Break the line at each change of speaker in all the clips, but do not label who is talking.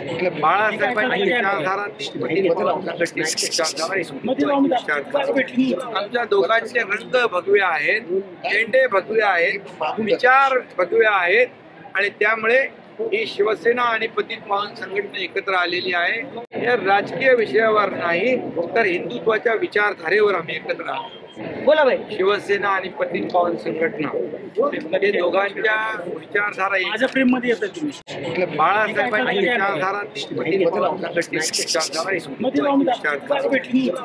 बाळासाहेबांची विचारधारा आमच्या दोघांचे रंग भगवे आहेत, झेंडे भगवे आहेत, विचार भगवे आहेत आणि त्यामुळे ही शिवसेना आणि पतित पावन संघटना एकत्र आलेली आहे। या राजकीय विषयावर नाही तर हिंदुत्वाच्या विचारधारेवर आम्ही एकत्र आहोत।
बोला भाई।
शिवसेना आणि पतित पावन संघटना हे दोघांच्या विचारधारा
माझ्या प्रेम मध्ये येतात तुम्ही।
बाळासाहेबांची विचारधारा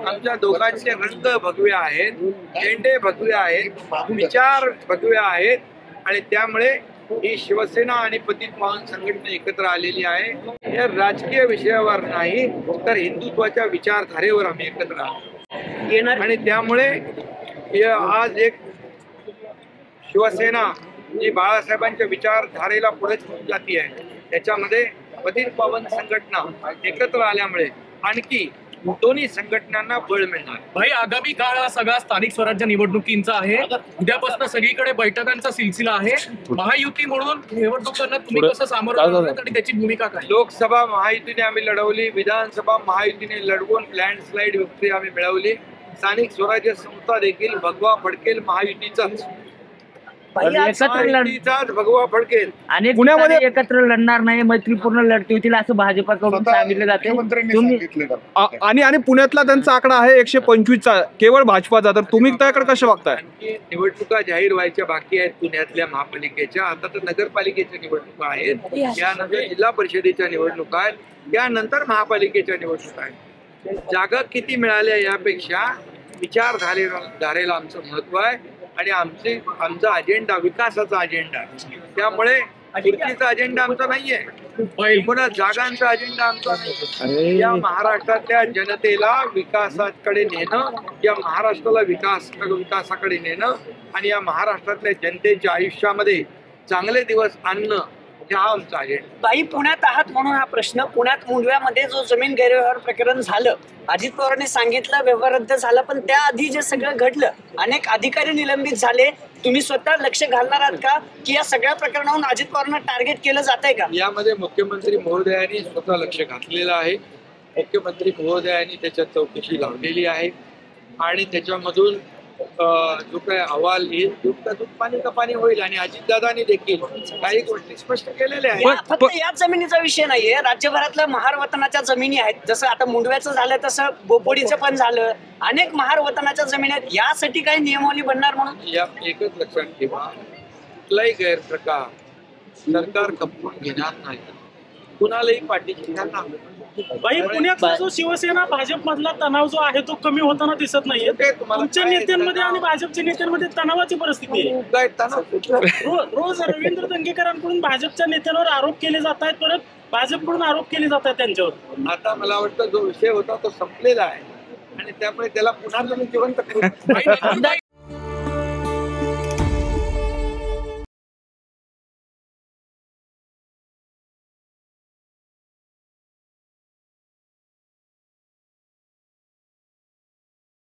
आमच्या दोघांचे रंग भगवे आहेत, झेंडे भगवे आहेत, विचार भगवे आहेत आणि त्यामुळे ही शिवसेना आणि पतित पावन संघटना एकत्र आलेली आहे। या राजकीय विषयावर नाही तर हिंदुत्वाच्या विचारधारेवर आम्ही एकत्र आहोत येणार आणि त्यामुळे आज एक शिवसेना जी बाळासाहेबांच्या विचारधारेला पुढे जाती आहे त्याच्यामध्ये पतित पावन संघटना एकत्र आल्यामुळे आणखी दोन्ही संघटनांना बळ मिळणार।
भाई, आगामी काळ हा सगळा स्थानिक स्वराज्य निवडणुकींचा आहे। उद्यापासून सगळीकडे बैठकांचा सिलसिला आहे। महायुती म्हणून निवडणुकांना तुम्ही कसं सामोरं जाणार आणि त्याची भूमिका काय?
लोकसभा महायुतीने आम्ही लढवली, विधानसभा महायुतीने लढवून लँडस्लाइड विक्ट्री आम्ही मिळवली। स्थानिक स्वराज्य संस्था देखील भगवा फडकेल महायुतीचाच भगवा फडकेल।
अनेक पुण्यामध्ये एकत्र लढणार नाही, मैत्रीपूर्ण लढती होतील असं भाजपाकडून सांगितलं जाते
आणि पुण्यातला त्यांचा आकडा आहे 125चा केवळ भाजपाचा, तर तुम्ही त्याकडे कसं बघताय?
निवडणुका जाहीर व्हायच्या बाकी आहेत पुण्यातल्या महापालिकेच्या, आता तर नगरपालिकेच्या निवडणुका आहेत, यानंतर जिल्हा परिषदेच्या निवडणुका आहेत, त्यानंतर महापालिकेच्या निवडणुका आहेत। जागा किती मिळाल्या यापेक्षा विचारधारेला आमचं महत्व आहे आणि आमचा अजेंडा विकासाचा अजेंडा आहे। त्यामुळे खुर्चीचा अजेंडा आमचा नाहीये, पुन्हा जागांचा अजेंडा आमचा नाही। या महाराष्ट्रातल्या जनतेला विकासाकडे नेणं, या महाराष्ट्राला विकासाकडे नेणं आणि या महाराष्ट्रातल्या जनतेच्या आयुष्यामध्ये चांगले दिवस आणणं हा आमचा अजेंडा।
बाई, पुण्यात आहात म्हणून हा प्रश्न। पुण्यात मुंडव्यामध्ये जो जमीन गैरव्यवहार प्रकरण झालं, अजित पवारांनी सांगितलं व्यवहार रद्द झाला, पण त्याआधी जे सगळं घडलं, अनेक अधिकारी निलंबित झाले, तुम्ही स्वतः लक्ष घालणार आहात का की या सगळ्या प्रकरणावरून अजित पवारांना टार्गेट केलं जात आहे का?
यामध्ये मुख्यमंत्री महोदयांनी स्वतः लक्ष घातलेलं आहे। मुख्यमंत्री महोदयांनी त्याच्यात चौकशी लावलेली आहे आणि त्याच्यामधून जो काही अहवाल येईल दूध पाणी का पाणी होईल आणि अजितदादांनी देखील काही गोष्टी स्पष्ट केलेल्या आहेत।
फक्त याच जमिनीचा विषय नाहीये, राज्यभरातल्या महार वतनाच्या जमिनी आहेत, जसं आता मुंडव्याचं झालं तसं बोपोडीचं पण झालं, अनेक महार वतनाच्या जमिनी आहेत। यासाठी काही नियमावली बनणार म्हणून
या एकच लक्षात ठेवा, कुठलाही गैरप्रकार सरकार खपवून घेणार नाही, कुणालाही पाठीशी घालणार नाही।
भाई, पुण्यातला जो शिवसेना भाजप मधला तणाव जो आहे तो कमी होताना दिसत नाहीये। तुमच्या नेत्यांमध्ये आणि भाजपच्या नेत्यांमध्ये तणावाची परिस्थिती आहे। रोज रवींद्र दंगेकरांकडून भाजपच्या नेत्यांवर आरोप केले जात आहेत, परत भाजपकडून आरोप केले जात आहेत त्यांच्यावर।
आता मला वाटतं जो विषय होता तो संपलेला आहे आणि त्यामुळे त्याला पुन्हा तुम्ही जिवंत करू